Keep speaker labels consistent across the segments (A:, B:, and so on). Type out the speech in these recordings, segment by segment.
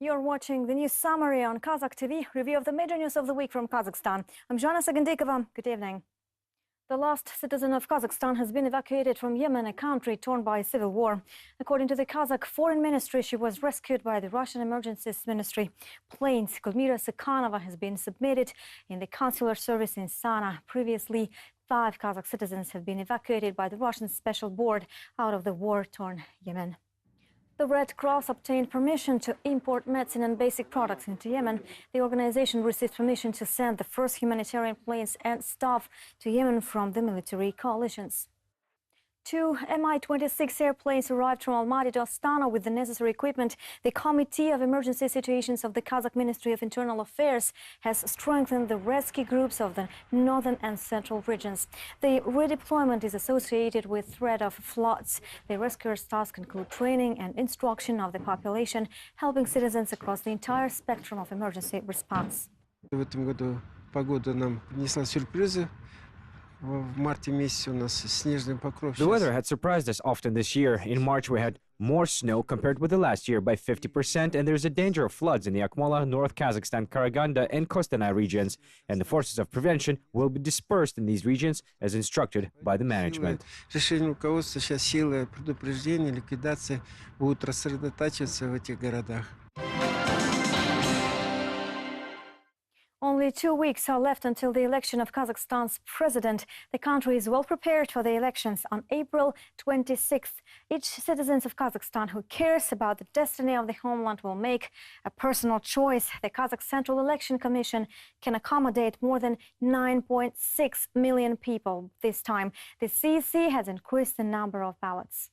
A: You're watching the news summary on Kazakh TV, review of the major news of the week from Kazakhstan. I'm Joly Sakhanova. Good evening. The last citizen of Kazakhstan has been evacuated from Yemen, a country torn by civil war. According to the Kazakh Foreign Ministry, she was rescued by the Russian Emergencies Ministry planes. Gulmira Sakhanova has been submitted in the consular service in Sana. Previously, 5 Kazakh citizens have been evacuated by the Russian Special Board out of the war-torn Yemen. The Red Cross obtained permission to import medicine and basic products into Yemen. The organization received permission to send the first humanitarian planes and staff to Yemen from the military coalitions. 2 Mi-26 airplanes arrived from Almaty to Astana with the necessary equipment. The Committee of Emergency Situations of the Kazakh Ministry of Internal Affairs has strengthened the rescue groups of the northern and central regions. The redeployment is associated with threat of floods. The rescuers' tasks include training and instruction of the population, helping citizens across the entire spectrum of emergency response.
B: В этом году погода нам принесла сюрпризы.
C: The weather had surprised us often this year. In March, we had more snow compared with the last year by 50%, and there's a danger of floods in the Akmola, North Kazakhstan, Karaganda, and Kostanay regions. And the forces of prevention will be dispersed in these regions as instructed by the management.
B: Решение руководства сейчас силы предупреждения, ликвидации будут рассредотачиваться в этих городах.
A: Only 2 weeks are left until the election of Kazakhstan's president. The country is well prepared for the elections on April 26th. Each citizen of Kazakhstan who cares about the destiny of the homeland will make a personal choice. The Kazakh Central Election Commission can accommodate more than 9.6 million people this time. The CEC has increased the number of ballots.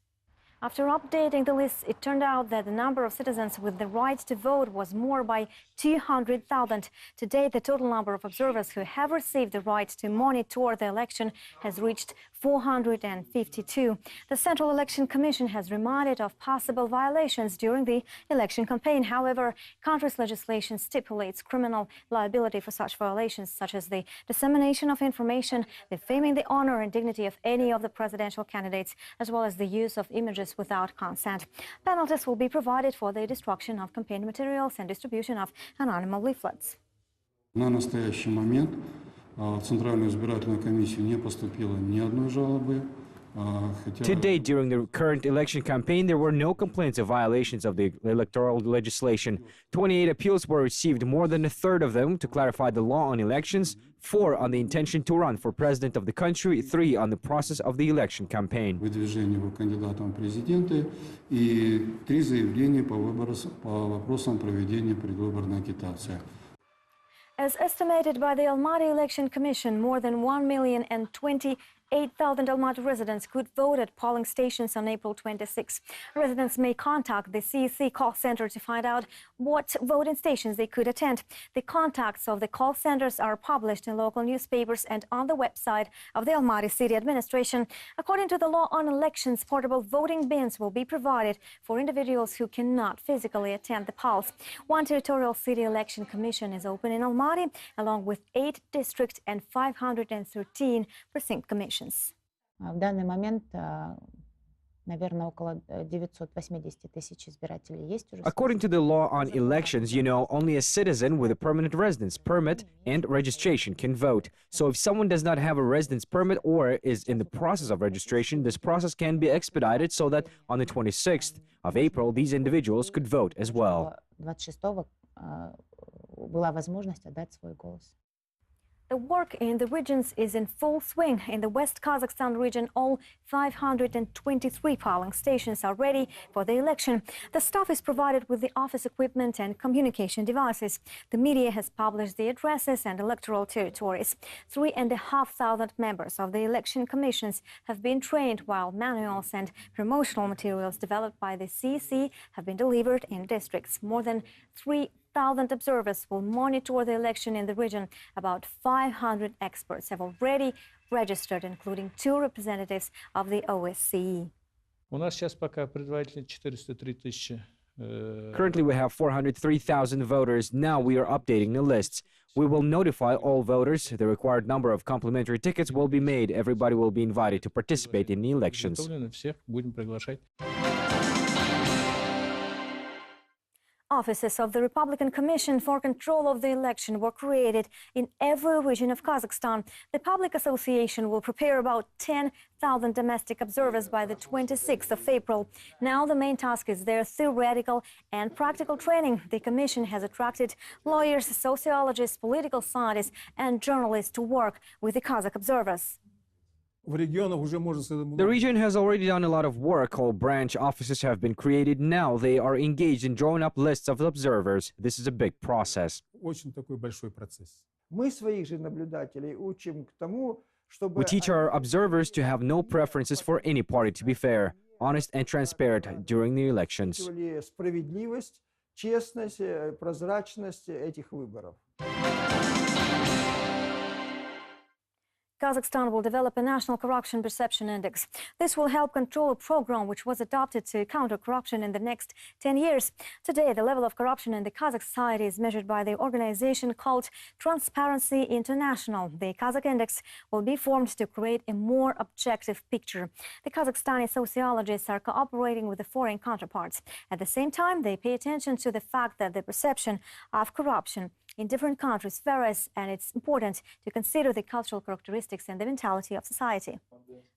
A: After updating the list, it turned out that the number of citizens with the right to vote was more by 200,000. Today, the total number of observers who have received the right to monitor the election has reached 452. The Central Election Commission has reminded of possible violations during the election campaign. However, country's legislation stipulates criminal liability for such violations, such as the dissemination of information, defaming the honor and dignity of any of the presidential candidates, as well as the use of images without consent. Penalties will be provided for the destruction of campaign materials and distribution of anonymous leaflets.
D: На настоящий момент в Центральную избирательную комиссию не поступило ни одной жалобы.
C: To date, during the current election campaign, there were no complaints of violations of the electoral legislation. 28 appeals were received, more than a third of them to clarify the law on elections, 4 on the intention to run for president of the country, 3 on the process of the election campaign.
D: Выдвижение его кандидатом в президенты и 3 заявления по вопросам проведения предвыборной агитации.
A: As estimated by the Almaty Election Commission, more than 1,028,000 Almaty residents could vote at polling stations on April 26. Residents may contact the CEC call center to find out what voting stations they could attend. The contacts of the call centers are published in local newspapers and on the website of the Almaty City Administration. According to the law on elections, portable voting bins will be provided for individuals who cannot physically attend the polls. One territorial city election commission is open in Almaty, along with 8 district and 513 precinct commissions.
E: В данный момент, наверное, около 980 тысяч избирателей есть уже.
C: According to the law on elections, only a citizen with a permanent residence permit and registration can vote. So if someone does not have a residence permit or is in the process of registration, this process can be expedited so that on the 26th of April, these individuals could vote as well.
E: 26-го была возможность отдать свой голос.
A: The work in the regions is in full swing. In the West Kazakhstan region, all 523 polling stations are ready for the election. The staff is provided with the office equipment and communication devices. The media has published the addresses and electoral territories. 3,500 members of the election commissions have been trained, while manuals and promotional materials developed by the CEC have been delivered in districts. More than 3,000 observers will monitor the election in the region. About 500 experts have already registered, including 2 representatives of the OSCE.
F: У нас сейчас пока предварительно 403 тысячи.
C: Currently, we have 403,000 voters. Now we are updating the lists. We will notify all voters. The required number of complimentary tickets will be made. Everybody will be invited to participate in the elections.
F: Всех будем приглашать.
A: offices of the Republican Commission for Control of the Election were created in every region of Kazakhstan. The public association will prepare about 10,000 domestic observers by the 26th of April. Now the main task is their theoretical and practical training. The commission has attracted lawyers, sociologists, political scientists and journalists to work with the Kazakh observers.
C: The region has already done a lot of work. All branch offices have been created. Now they are engaged in drawing up lists of observers. This is a big process. We teach our observers to have no preferences for any party, to be fair, honest and transparent during the elections.
A: Kazakhstan will develop a national corruption perception index. This will help control a program which was adopted to counter corruption in the next 10 years. Today, the level of corruption in the Kazakh society is measured by the organization called Transparency International. The Kazakh index will be formed to create a more objective picture. The Kazakhstani sociologists are cooperating with the foreign counterparts. At the same time, they pay attention to the fact that the perception of corruption in different countries varies, and it's important to consider the cultural characteristics and the mentality of society.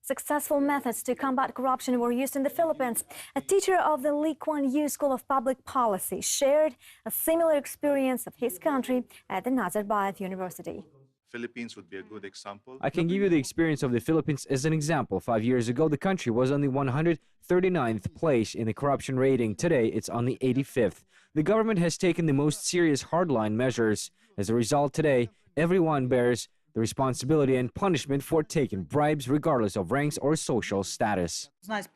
A: Successful methods to combat corruption were used in the Philippines. A teacher of the Lee Kuan Yew School of Public Policy shared a similar experience of his country at the Nazarbayev University.
G: Philippines would be a good example.
C: I can give you the experience of the Philippines as an example. 5 years ago, the country was on the 139th place in the corruption rating. Today, it's on the 85th. The government has taken the most serious hardline measures. As a result, today, everyone bears the responsibility and punishment for taking bribes, regardless of ranks or social status. The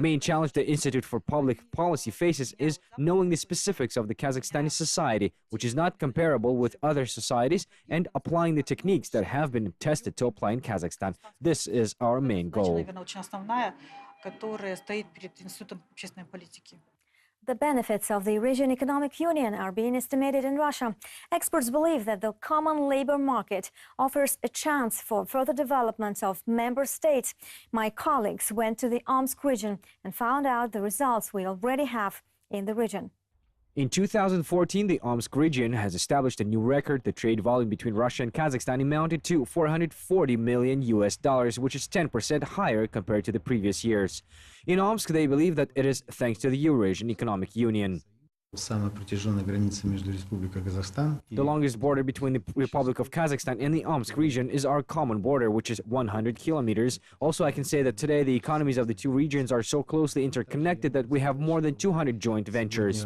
C: main challenge the Institute for Public Policy faces is knowing the specifics of the Kazakhstani society, which is not comparable with other societies, and applying the techniques that have been tested to apply in Kazakhstan. This is our main goal.
A: The benefits of the Region Economic Union are being estimated in Russia. Experts believe that the common labor market offers a chance for further development of member states. My colleagues went to the Omsk region and found out the results we already have in the region.
C: In 2014, the Omsk region has established a new record. The trade volume between Russia and Kazakhstan amounted to $440 million, which is 10% higher compared to the previous years. In Omsk, they believe that it is thanks to the Eurasian Economic Union. The longest border between the Republic of Kazakhstan and the Omsk region is our common border, which is 100 kilometers. Also, I can say that today the economies of the two regions are so closely interconnected that we have more than 200 joint ventures.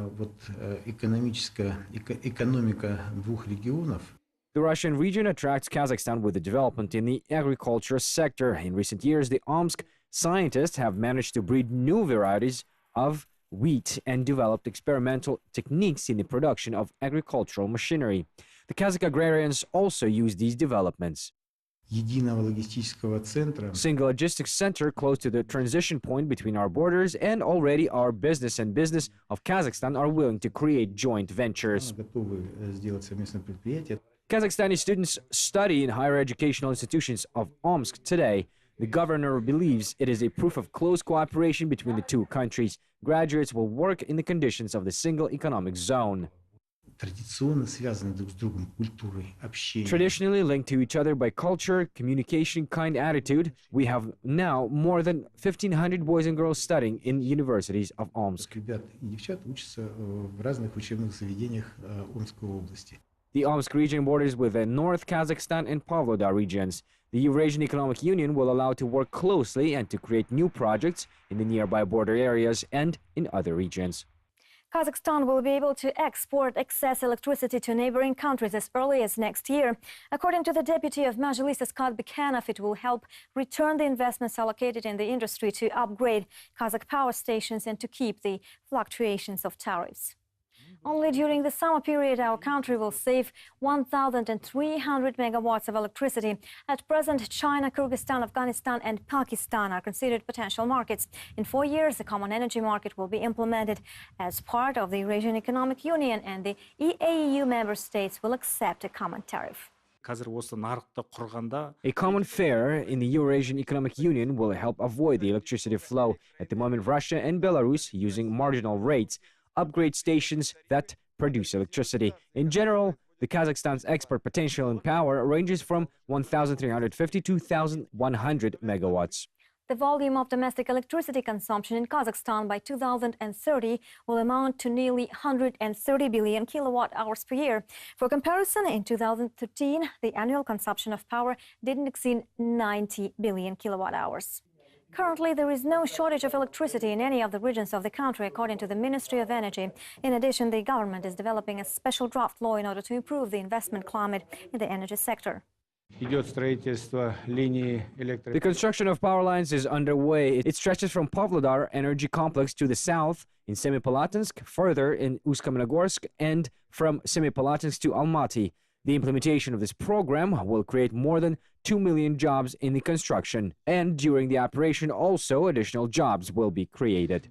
C: The Russian region attracts Kazakhstan with the development in the agriculture sector. In recent years, the Omsk scientists have managed to breed new varieties of wheat and developed experimental techniques in the production of agricultural machinery. The Kazakh agrarians also use these developments. Single logistics center close to the transition point between our borders, and already our business and business of Kazakhstan are willing to create joint ventures. Kazakhstani students study in higher educational institutions of Omsk today. The governor believes it is a proof of close cooperation between the two countries. Graduates will work in the conditions of the single economic zone. Traditionally linked to each other by culture, communication, kind attitude, we have now more than 1,500 boys and girls studying in universities of Omsk. The Omsk region borders with the North Kazakhstan and Pavlodar regions. The Eurasian Economic Union will allow to work closely and to create new projects in the nearby border areas and in other regions.
A: Kazakhstan will be able to export excess electricity to neighboring countries as early as next year. According to the deputy of Majlis Askat Bekhanov, it will help return the investments allocated in the industry to upgrade Kazakh power stations and to keep the fluctuations of tariffs. Only during the summer period, our country will save 1,300 megawatts of electricity. At present, China, Kyrgyzstan, Afghanistan and Pakistan are considered potential markets. In 4 years, the common energy market will be implemented as part of the Eurasian Economic Union, and the EAEU member states will accept a common tariff.
C: A common fare in the Eurasian Economic Union will help avoid the electricity flow. At the moment, Russia and Belarus, using marginal rates, upgrade stations that produce electricity. In general, the Kazakhstan's export potential in power ranges from 1,350 to 1,100 megawatts.
A: The volume of domestic electricity consumption in Kazakhstan by 2030 will amount to nearly 130 billion kilowatt hours per year. For comparison, in 2013, the annual consumption of power didn't exceed 90 billion kilowatt hours. Currently, there is no shortage of electricity in any of the regions of the country, according to the Ministry of Energy. In addition, the government is developing a special draft law in order to improve the investment climate in the energy sector.
C: The construction of power lines is underway. It stretches from Pavlodar energy complex to the south in Semipalatinsk, further in Uсть-Kamenogorsk, and from Semipalatinsk to Almaty. The implementation of this program will create more than 2 million jobs in the construction, and during the operation also additional jobs will be created.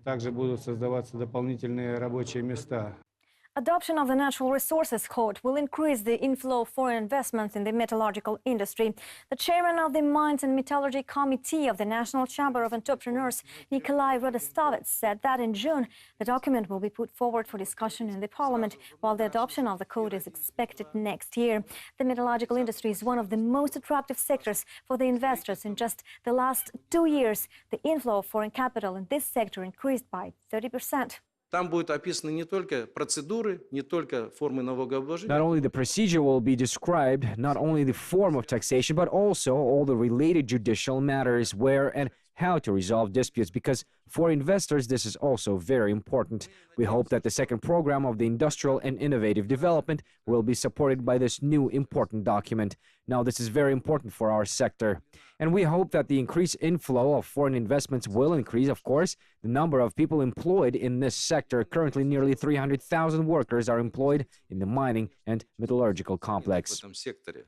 A: Adoption of the Natural Resources Code will increase the inflow of foreign investments in the metallurgical industry. The chairman of the Mines and Metallurgy Committee of the National Chamber of Entrepreneurs, Nikolai Rodostovets, said that in June the document will be put forward for discussion in the parliament, while the adoption of the code is expected next year. The metallurgical industry is one of the most attractive sectors for the investors. In just the last 2 years, the inflow of foreign capital in this sector increased by 30%.
H: Там будут описаны не только процедуры, не только формы налогообложения.
C: Not only the procedure will be described, not only the form of taxation, but also all the related judicial matters, where and how to resolve disputes, because for investors this is also very important. We hope that the second program of the industrial and innovative development will be supported by this new important document. Now, this is very important for our sector. And we hope that the increased inflow of foreign investments will increase, of course, the number of people employed in this sector. Currently, nearly 300,000 workers are employed in the mining and metallurgical complex.
H: В этом секторе.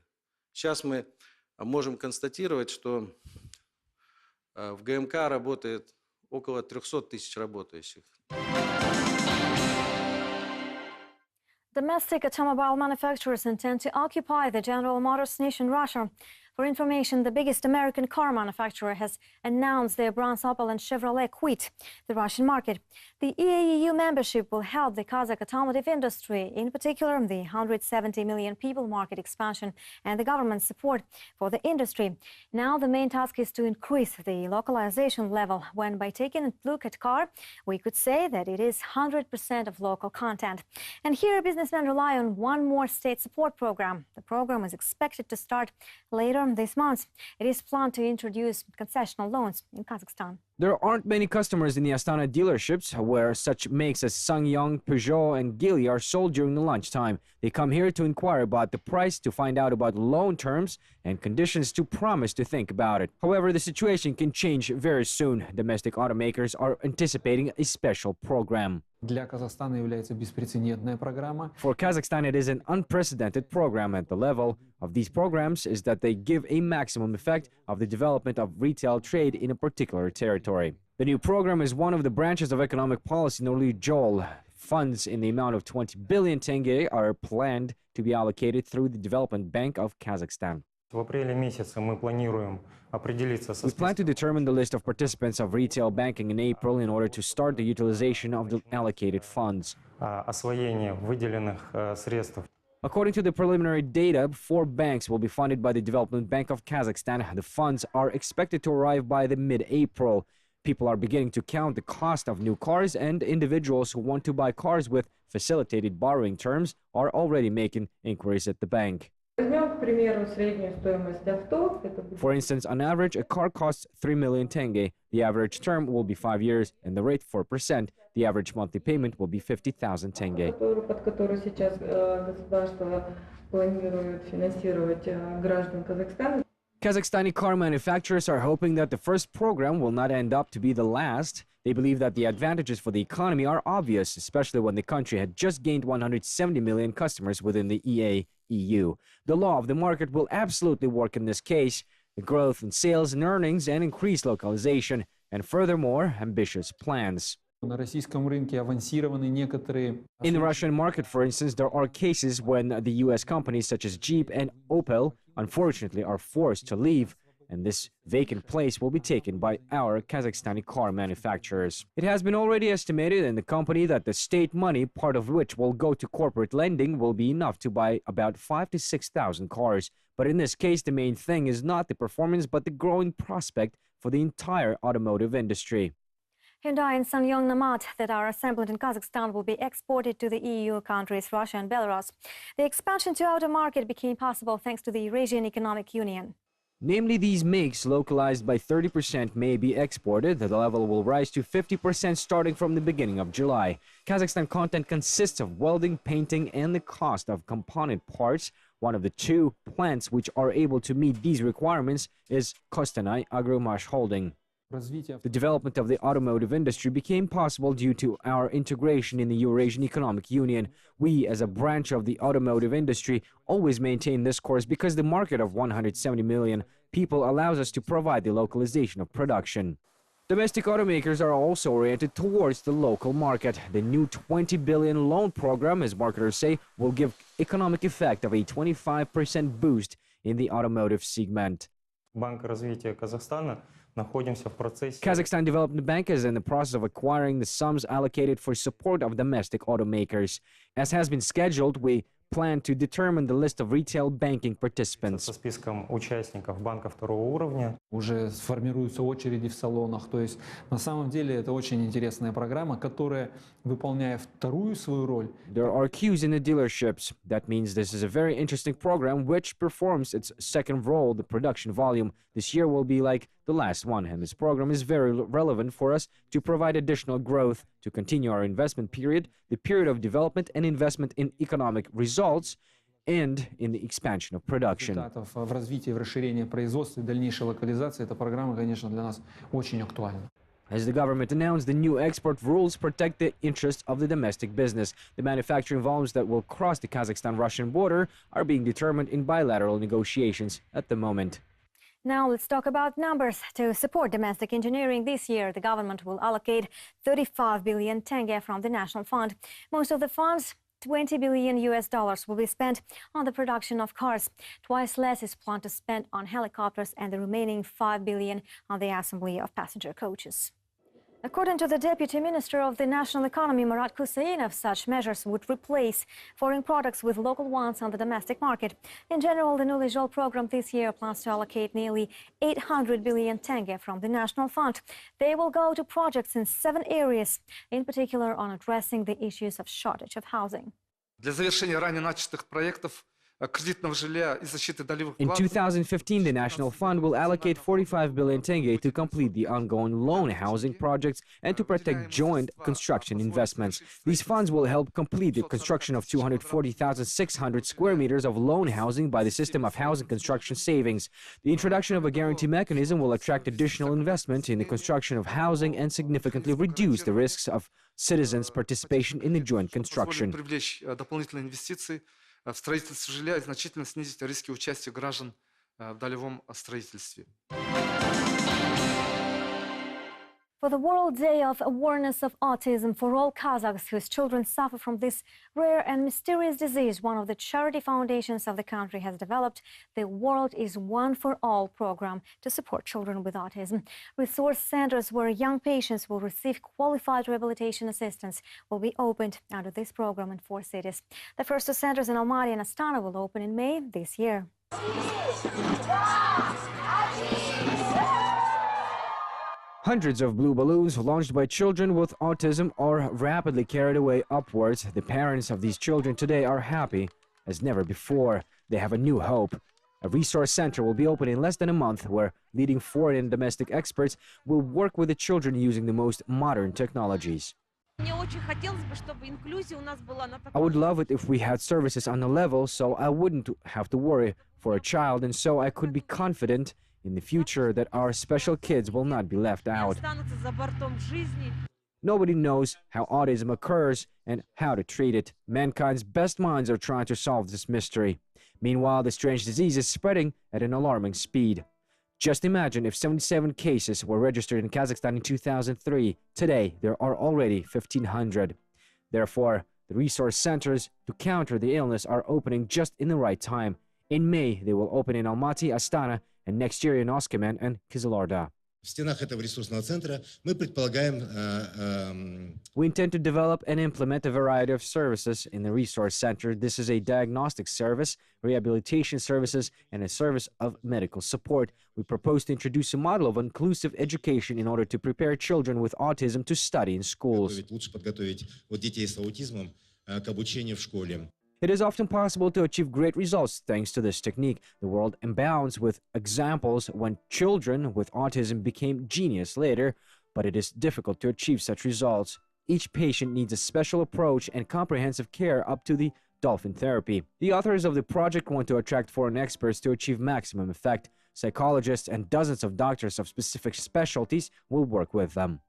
H: Сейчас мы можем констатировать, что в ГМК работает около 300 тысяч работающих.
A: Domestic automobile manufacturers intend to occupy the General Motors nation Russia. For information, the biggest American car manufacturer has announced their brands Opel and Chevrolet quit the Russian market. The EAEU membership will help the Kazakh automotive industry, in particular the 170 million people market expansion and the government support for the industry. Now the main task is to increase the localization level, when by taking a look at car, we could say that it is 100% of local content. And here businessmen rely on one more state support program. The program is expected to start later this month. It is planned to introduce concessional loans in Kazakhstan.
C: There aren't many customers in the Astana dealerships, where such makes as SsangYong, Peugeot and Geely are sold during the lunchtime. They come here to inquire about the price, to find out about loan terms and conditions, to promise to think about it. However, the situation can change very soon. Domestic automakers are anticipating a special program.
I: Для Казахстана является беспрецедентная программа.
C: For Kazakhstan, it is an unprecedented program. At the level of these programs is that they give a maximum effect of the development of retail trade in a particular territory. The new program is one of the branches of economic policy known as Joly. Funds in the amount of 20 billion tenge are planned to be allocated through the Development Bank of Kazakhstan.
J: В апреле месяце мы планируем определиться со
C: We plan to determine the list of participants of retail banking in April in order to start the utilization of the allocated funds.
J: освоение выделенных средств.
C: According to the preliminary data, 4 banks will be funded by the Development Bank of Kazakhstan. The funds are expected to arrive by the mid-April. People are beginning to count the cost of new cars, and individuals who want to buy cars with facilitated borrowing terms are already making inquiries at the bank. For instance, on average, a car costs 3 million tenge. The average term will be 5 years, and the rate 4%. The average monthly payment will be 50,000 tenge. Kazakhstani car manufacturers are hoping that the first program will not end up to be the last. They believe that the advantages for the economy are obvious, especially when the country had just gained 170 million customers within the EAEU. The law of the market will absolutely work in this case. The growth in sales and earnings and increased localization, and furthermore, ambitious plans.
I: На российском рынке авансированы некоторые...
C: In the Russian market, for instance, there are cases when the US companies such as Jeep and Opel, unfortunately, are forced to leave, and this vacant place will be taken by our Kazakhstani car manufacturers. It has been already estimated in the company that the state money, part of which will go to corporate lending, will be enough to buy about 5,000 to 6,000 cars. But in this case, the main thing is not the performance, but the growing prospect for the entire automotive industry.
A: Hyundai and SsangYong Namat that are assembled in Kazakhstan will be exported to the EU countries Russia and Belarus. The expansion to outer market became possible thanks to the Eurasian Economic Union.
C: Namely, these makes, localized by 30%, may be exported. The level will rise to 50% starting from the beginning of July. Kazakhstan content consists of welding, painting, and the cost of component parts. One of the two plants which are able to meet these requirements is Kostanay Agromash Holding. The development of the automotive industry became possible due to our integration in the Eurasian Economic Union. We, as a branch of the automotive industry, always maintain this course because the market of 170 million people allows us to provide the localization of production. Domestic automakers are also oriented towards the local market. The new 20 billion loan program, as marketers say, will give economic effect of a 25% boost in the automotive segment.
J: Банк развития Казахстана находимся в процессе...
C: Kazakhstan Development Bank is in the process of acquiring the sums allocated for support of domestic automakers. As has been scheduled, we plan to determine the list of retail banking participants.
J: Со списком участников банка второго уровня.
I: Уже сформируются очереди в салонах. То есть на самом деле это очень интересная программа, которая, выполняя вторую свою роль...
C: There are queues in the dealerships. That means this is a very interesting program which performs its second role, the production volume. This year will be like the last one, and this program is very relevant for us to provide additional growth, to continue our investment period, the period of development and investment in economic results, and in the expansion of production.
I: В развитии, в расширении производства и дальнейшей локализации эта программа, конечно, для нас очень актуальна.
C: As the government announced, the new export rules protect the interests of the domestic business. The manufacturing volumes that will cross the Kazakhstan-Russian border are being determined in bilateral negotiations at the moment.
A: Now let's talk about numbers. To support domestic engineering this year, the government will allocate 35 billion tenge from the National Fund. Most of the funds, $20 billion will be spent on the production of cars. Twice less is planned to spend on helicopters and the remaining $5 billion on the assembly of passenger coaches. According to the Deputy Minister of the National Economy, Murat Kusainov, such measures would replace foreign products with local ones on the domestic market. In general, the newly Joly program this year plans to allocate nearly 800 billion tenge from the National Fund. They will go to projects in 7 areas, in particular on addressing the issues of shortage of housing.
K: Для завершения ранее начатых проектов кредитного жилья и защиты долевых
C: In
K: вкладов.
C: 2015, the National Fund will allocate 45 billion tenge to complete the ongoing loan housing projects and to protect joint construction investments. These funds will help complete the construction of 240,600 square meters of loan housing by the system of housing construction savings. The introduction of a guarantee mechanism will attract additional investment in the construction of housing and significantly reduce the risks of citizens' participation in the joint construction.
K: Привлечь дополнительные инвестиции в строительство жилья и значительно снизить риски участия граждан в долевом строительстве.
A: For the World Day of Awareness of Autism for all Kazakhs whose children suffer from this rare and mysterious disease, one of the charity foundations of the country has developed the World is One for All program to support children with autism. Resource centers where young patients will receive qualified rehabilitation assistance will be opened under this program in 4 cities. The first 2 centers in Almaty and Astana will open in May this year.
C: Hundreds of blue balloons launched by children with autism are rapidly carried away upwards. The parents of these children today are happy as never before. They have a new hope. A resource center will be open in less than a month where leading foreign and domestic experts will work with the children using the most modern technologies. I would love it if we had services on the level so I wouldn't have to worry for a child and so I could be confident in the future that our special kids will not be left out. Nobody knows how autism occurs and how to treat it. Mankind's best minds are trying to solve this mystery. Meanwhile, the strange disease is spreading at an alarming speed. Just imagine if 77 cases were registered in Kazakhstan in 2003. Today, there are already 1,500. Therefore, the resource centers to counter the illness are opening just in the right time. In May, they will open in Almaty, Astana, and next year in Oskimon and Kizilorda.
L: В стенах этого ресурсного центра мы предполагаем
C: We intend to develop and implement a variety of services in the resource center. This is a diagnostic service, rehabilitation services, and a service of medical support. We propose to introduce a model of inclusive education in order to prepare children with autism to study in schools.
L: лучше подготовить вот детей с аутизмом к обучению в школе.
C: It is often possible to achieve great results thanks to this technique. The world abounds with examples when children with autism became genius later, but it is difficult to achieve such results. Each patient needs a special approach and comprehensive care up to the dolphin therapy. The authors of the project want to attract foreign experts to achieve maximum effect. Psychologists and dozens of doctors of specific specialties will work with them.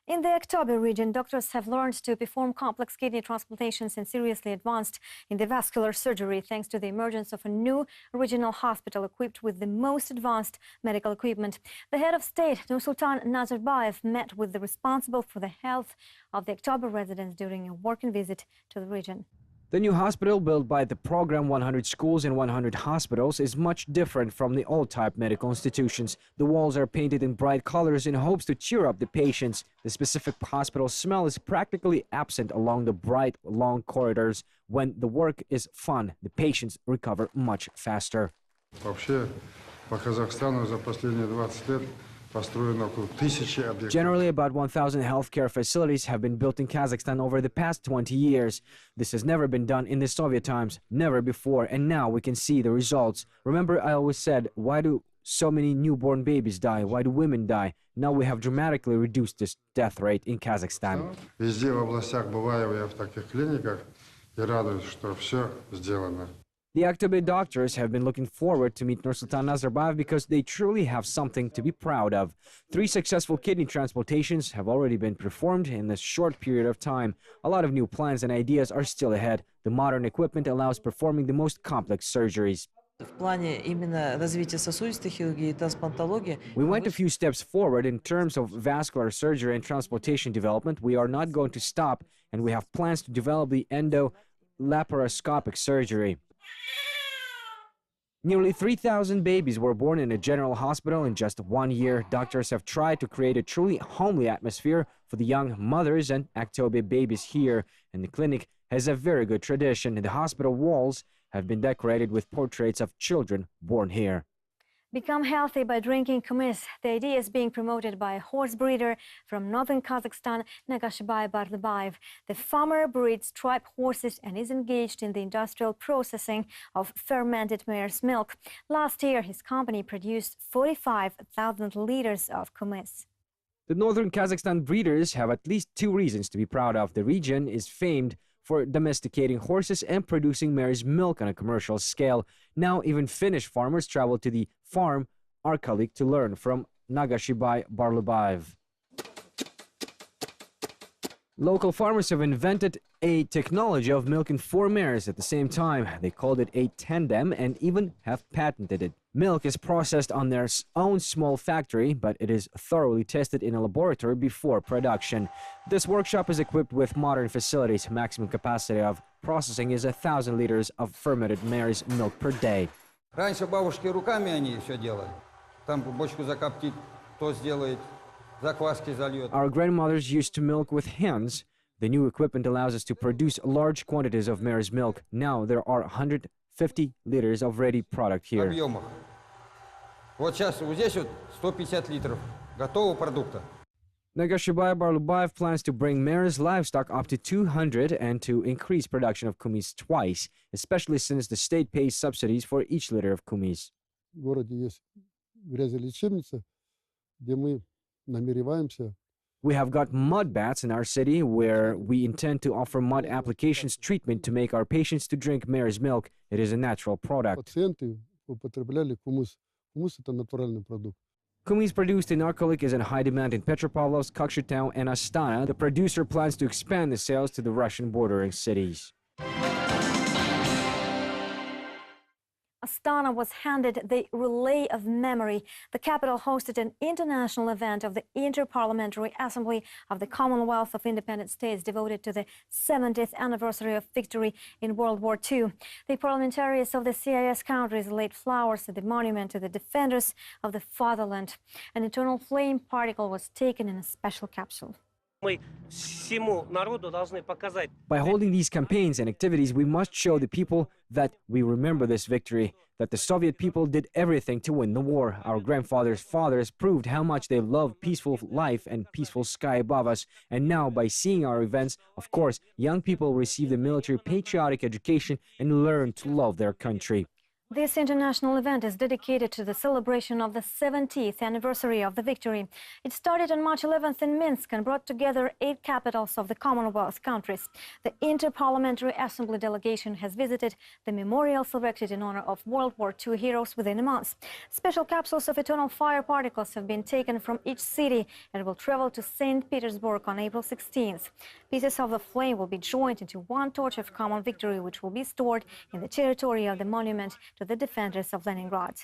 A: In the October region, doctors have learned to perform complex kidney transplantations and seriously advanced in the vascular surgery thanks to the emergence of a new regional hospital equipped with the most advanced medical equipment. The head of state, Nursultan Nazarbayev, met with the responsible for the health of the October residents during a working visit to the region.
C: The new hospital, built by the program 100 schools and 100 hospitals, is much different from the old-type medical institutions. The walls are painted in bright colors in hopes to cheer up the patients. The specific hospital smell is practically absent along the bright, long corridors. When the work is fun, the patients recover much faster.
D: Вообще, по Казахстану за последние 20 лет построено около 1000 объектов.
C: Generally, about 1,000 healthcare facilities have been built in Kazakhstan over the past 20 years. This has never been done in the Soviet times, never before, and now we can see the results. Remember, I always said, why do so many newborn babies die? Why do women die? Now we have dramatically reduced this death rate in Kazakhstan.
D: Везде в областях бываю я в таких клиниках и радуюсь, что все сделано.
C: The Aktobe doctors have been looking forward to meet Nursultan Nazarbayev because they truly have something to be proud of. 3 successful kidney transplantations have already been performed in this short period of time. A lot of new plans and ideas are still ahead. The modern equipment allows performing the most complex surgeries. We went a few steps forward in terms of vascular surgery and transplantation development. We are not going to stop, and we have plans to develop the endo-laparoscopic surgery. Nearly 3,000 babies were born in a general hospital in just 1 year. Doctors have tried to create a truly homely atmosphere for the young mothers and Aktobe babies here, and the clinic has a very good tradition. The hospital walls have been decorated with portraits of children born here.
A: Become healthy by drinking kumis. The idea is being promoted by a horse breeder from northern Kazakhstan, Nagashibay Barlabayev. The farmer breeds tribe horses and is engaged in the industrial processing of fermented mare's milk. Last year, his company produced 45,000 liters of kumis.
C: The northern Kazakhstan breeders have at least 2 reasons to be proud of. The region is famed for domesticating horses and producing mare's milk on a commercial scale. Now, even Finnish farmers travel to the farm Arkalik to learn from Nagashibay Barlabayev. Local farmers have invented a technology of milking 4 mares at the same time. They called it a tandem and even have patented it. Milk is processed on their own small factory, but it is thoroughly tested in a laboratory before production. This workshop is equipped with modern facilities. Maximum capacity of processing is 1,000 liters of fermented mare's milk per day.
M: Раньше бабушки руками они все делали. Там бочку закоптить, то сделает, закваски зальет.
C: Our grandmothers used to milk with hands. The new equipment allows us to produce large quantities of mare's milk. Now there are 150 liters of ready product here.
M: Объемах. Вот сейчас вот здесь вот 150 литров готового продукта.
C: Nagashibay Barlabayev plans to bring mare's livestock up to 200 and to increase production of kumis twice, especially since the state pays subsidies for each liter of kumis.
D: В городе есть грязелечебница, где мы намереваемся.
C: We have got mud baths in our city where we intend to offer mud applications treatment to make our patients to drink mare's milk. It is a natural product.
D: Пациенты употребляли хумус. Хумус – это натуральный продукт.
C: Kumis produced in Arkalik is in high demand in Petropavlovsk, Kokshetau, and Astana. The producer plans to expand the sales to the Russian bordering cities.
A: Astana was handed the Relay of Memory. The capital hosted an international event of the Inter-Parliamentary Assembly of the Commonwealth of Independent States devoted to the 70th anniversary of victory in World War II. The parliamentarians of the CIS countries laid flowers at the monument to the defenders of the fatherland. An eternal flame particle was taken in a special capsule.
C: By holding these campaigns and activities, we must show the people that we remember this victory, that the Soviet people did everything to win the war. Our grandfathers' fathers proved how much they loved peaceful life and peaceful sky above us. And now, by seeing our events, of course, young people receive the military patriotic education and learn to love their country.
A: This international event is dedicated to the celebration of the 70th anniversary of the victory. It started on March 11th in Minsk and brought together 8 capitals of the Commonwealth countries. The Inter-Parliamentary Assembly delegation has visited the memorials erected in honor of World War II heroes within a month. Special capsules of eternal fire particles have been taken from each city and will travel to St. Petersburg on April 16th. Pieces of the flame will be joined into one torch of common victory, which will be stored in the territory of the monument to the defenders of Leningrad.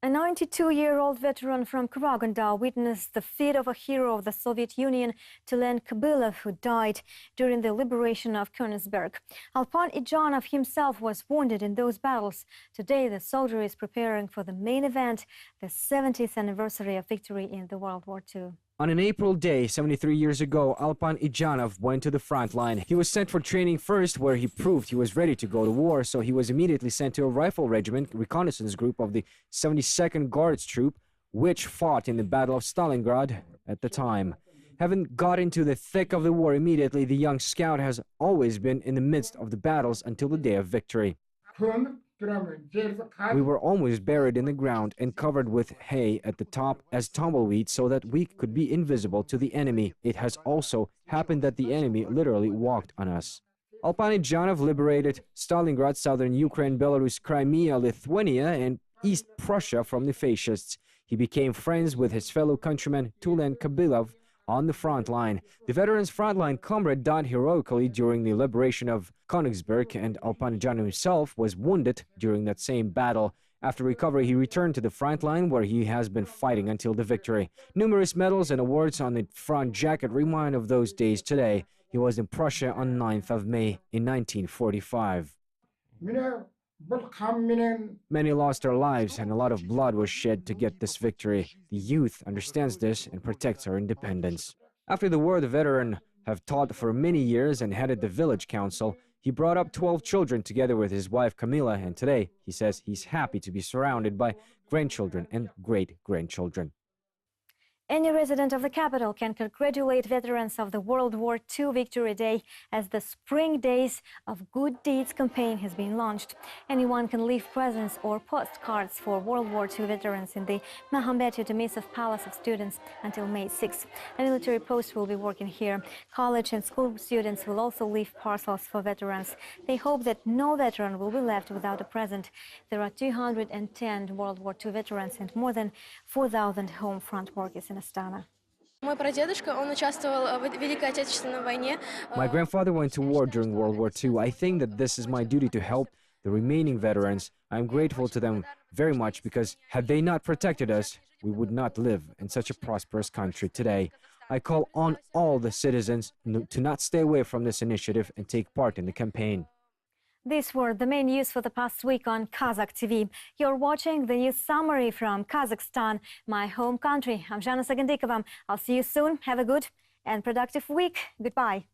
A: A 92-year-old veteran from Karaganda witnessed the fate of a hero of the Soviet Union, Tilen Kabylov, who died during the liberation of Königsberg. Alpan Ijanov himself was wounded in those battles. Today, the soldier is preparing for the main event, the 70th anniversary of victory in the World War II.
C: On an April day, 73 years ago, Alpan Ijanov went to the front line. He was sent for training first, where he proved he was ready to go to war, so he was immediately sent to a rifle regiment reconnaissance group of the 72nd Guards Troop, which fought in the Battle of Stalingrad at the time. Having got into the thick of the war immediately, the young scout has always been in the midst of the battles until the day of victory. We were almost buried in the ground and covered with hay at the top as tumbleweed so that we could be invisible to the enemy. It has also happened that the enemy literally walked on us. Alpan Ijanov liberated Stalingrad, southern Ukraine, Belarus, Crimea, Lithuania, and East Prussia from the fascists. He became friends with his fellow countryman Tilen Kabylov on the front line. The veteran's frontline comrade died heroically during the liberation of Königsberg, and Alpan Ijanov himself was wounded during that same battle. After recovery, he returned to the front line, where he has been fighting until the victory. Numerous medals and awards on the front jacket remind of those days today. He was in Prussia on 9th of May in 1945. Many lost their lives and a lot of blood was shed to get this victory. The youth understands this and protects our independence. After the war, the veteran have taught for many years and headed the village council. He brought up 12 children together with his wife Camila, and today he says he's happy to be surrounded by grandchildren and great-grandchildren.
A: Any resident of the capital can congratulate veterans of the World War II Victory Day, as the Spring Days of Good Deeds campaign has been launched. Anyone can leave presents or postcards for World War II veterans in the Mahambet Yutemysov Palace of Students until May 6. A military post will be working here. College and school students will also leave parcels for veterans. They hope that no veteran will be left without a present. There are 210 World War II veterans and more than 4,000 home front workers in Astana.
C: My grandfather went to war during World War II. I think that this is my duty to help the remaining veterans. I am grateful to them very much, because had they not protected us, we would not live in such a prosperous country today. I call on all the citizens to not stay away from this initiative and take part in the campaign.
A: These were the main news for the past week on Kazakh TV. You're watching the news summary from Kazakhstan, my home country. I'm Joly. I'll see you soon. Have a good and productive week. Goodbye.